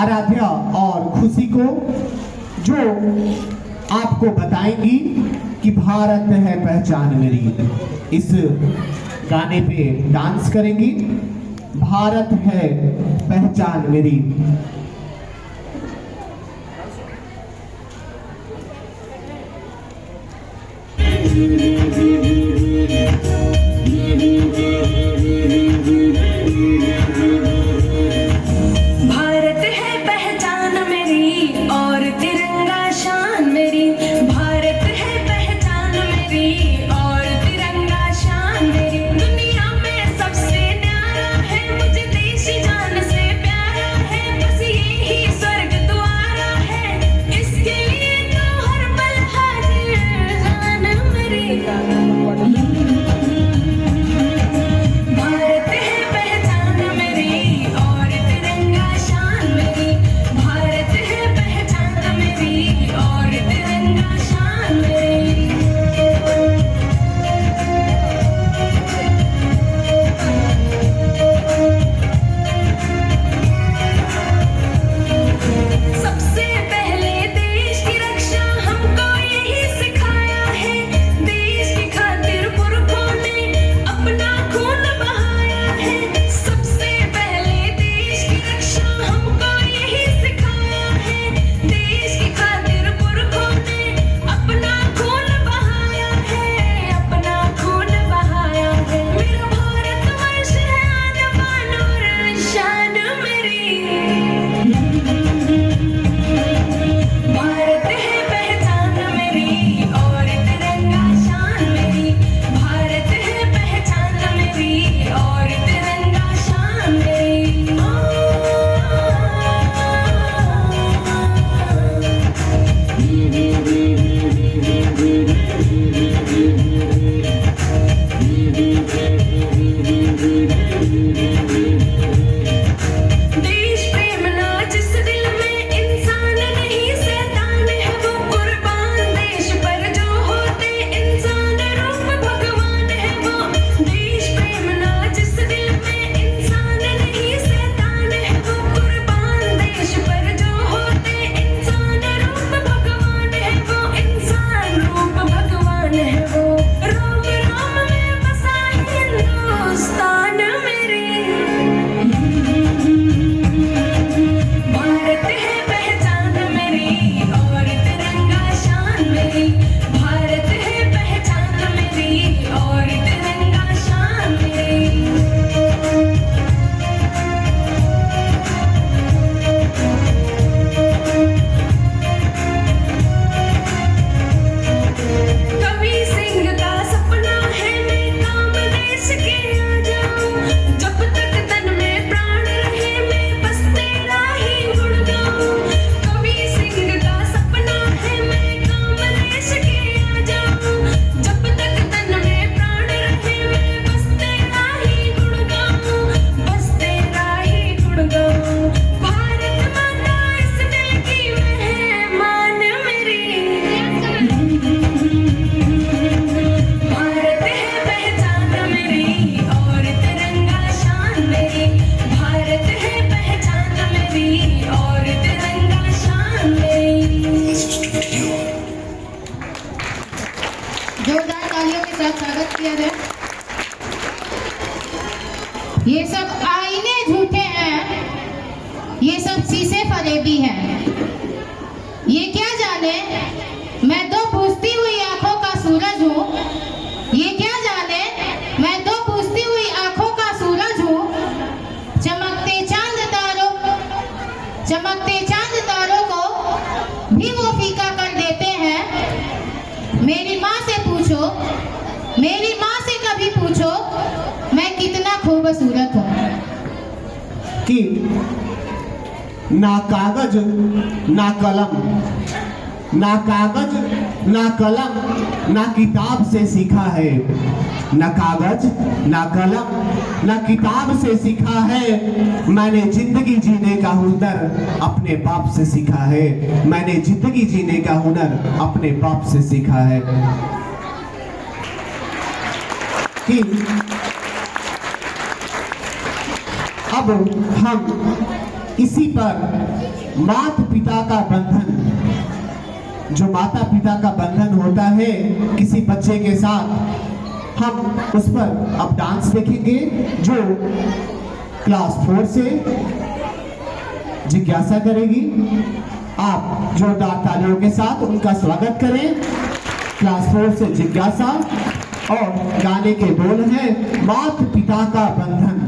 आराध्या और खुशी को, जो आपको बताएंगी कि भारत है पहचान मेरी। इस गाने पे डांस करेंगी। भारत है पहचान मेरी। भारत है पहचान मेरी और तिरंगा शान मेरी। भारत है पहचान मेरी और तिरंगा शान मेरी। दुनिया में सबसे न्यारा है, मुझे देश जान से प्यारा है। बस यही स्वर्ग द्वारा है, इसके लिए तो हर पल हाजिर जान मेरी। भारत है पहचान मेरी और तिरंगा शान मेरी। भारत है पहचान मेरी और तिरंगा शान मेरी। सबसे पहले देश की रक्षा हमको यही सिखाया है। देश की खातिर पुरखों ने अपना खून बहाया है। सबसे पहले देश की रक्षा हमको यही सिखाया है। देश की खातिर पुरखों ने अपना खून बहाया है। अपना खून बहाया है। मेरा भारतवर्ष है आन बान और शान मेरी। भारत है पहचान मेरी और तिरंगा शान मेरी। भारत है पहचान मेरी और तिरंगा शान मेरी। देश प्रेम ना जिस दिल में इंसान नहीं शैतान है वो कुर्बान। देश पर जो होते इंसान रूप भगवान है वो। देश प्रेम ना जिस दिल में इंसान नहीं शैतान है वो कुर्बान। देश पर जो होते इंसान रूप भगवान है वो। इंसान रूप भगवान है वो। राम राम में बसा हिंदुस्तान मेरे। भारत है पहचान मेरी और तिरंगा शान मेरी। भारत है पहचान मेरी और तिरंगा शान मेरी। कवि सिंह का सपना है मैं काम देश के आ जाऊं। जब तक तन में प्राण रहे मैं बस तेरा ही गुण गाऊं। कवि सिंह का सपना है मैं काम देश के आ जाऊं। जब तक तन में प्राण रहे मैं बस तेरा ही गुण गाऊं। बस तेरा ही गुण गाऊं। भारत माता इस दिल की मेहमान मेरी। भारत है पहचान मेरी और तिरंगा शान मेरी। भारत है पहचान मेरी और तिरंगा शान मेरी। जोरदार तालियों के साथ स्वागत किया जाए। ये सब आईने झूठे हैं, ये सब शीशे फरेबी हैं। ये क्या जाने मैं दो बुझती हुई आंखों का सूरज हूँ। ये क्या जाने मैं दो बुझती हुई आंखों का सूरज हूँ। चमकते चांद तारों को भी वो फीका कर देते हैं। मेरी माँ से पूछो, मेरी माँ से कभी पूछो मैं कितना खूबसूरत हूँ। कि ना कागज ना कलम, ना कागज ना कलम ना किताब से सीखा है। ना कागज ना कलम ना किताब से सीखा है। मैंने जिंदगी जीने का हुनर अपने बाप से सीखा है। मैंने जिंदगी जीने का हुनर अपने बाप से सीखा है। कि अब हम इसी पर माता पिता का बंधन, जो माता पिता का बंधन होता है किसी बच्चे के साथ, हम उस पर अब डांस देखेंगे जो क्लास 4 से जिज्ञासा करेगी। आप जोरदार तालियों के साथ उनका स्वागत करें। क्लास 4 से जिज्ञासा और गाने के बोल हैं माता पिता का बंधन।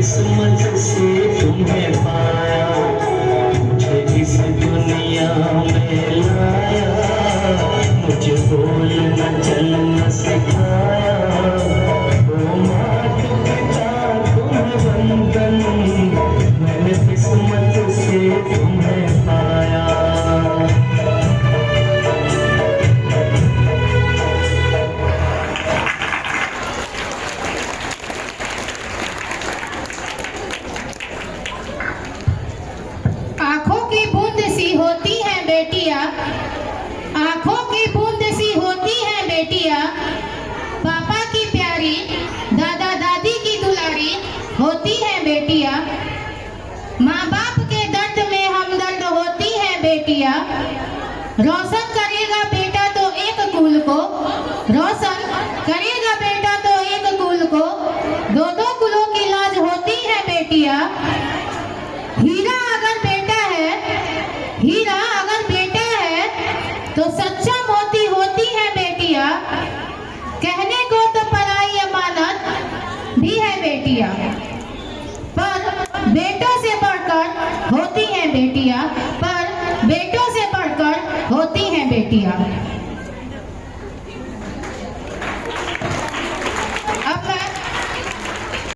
किस्मत से तुम्हें पाया। की बूंद सी होती हैं बेटियां, आंखों की बूंद सी होती हैं बेटियां, पापा की प्यारी, दादा दादी की दुलारी होती हैं बेटियां, माँ बाप के दर्द में हमदर्द होती हैं बेटियां, रोशन करेगा बेटा तो एक कुल को, रोशन करेगा बेटा तो एक कुल को, दो दो कुलों की लाज होती है बेटियां, हीरा अगर बेटा है, हीरा अगर बेटा है तो सच्चा मोती होती है बेटियां, कहने को तो पराई अमानत भी है बेटियां, पर बेटों से बढ़कर होती हैं बेटियां, पर बेटों से बढ़कर होती हैं बेटियां।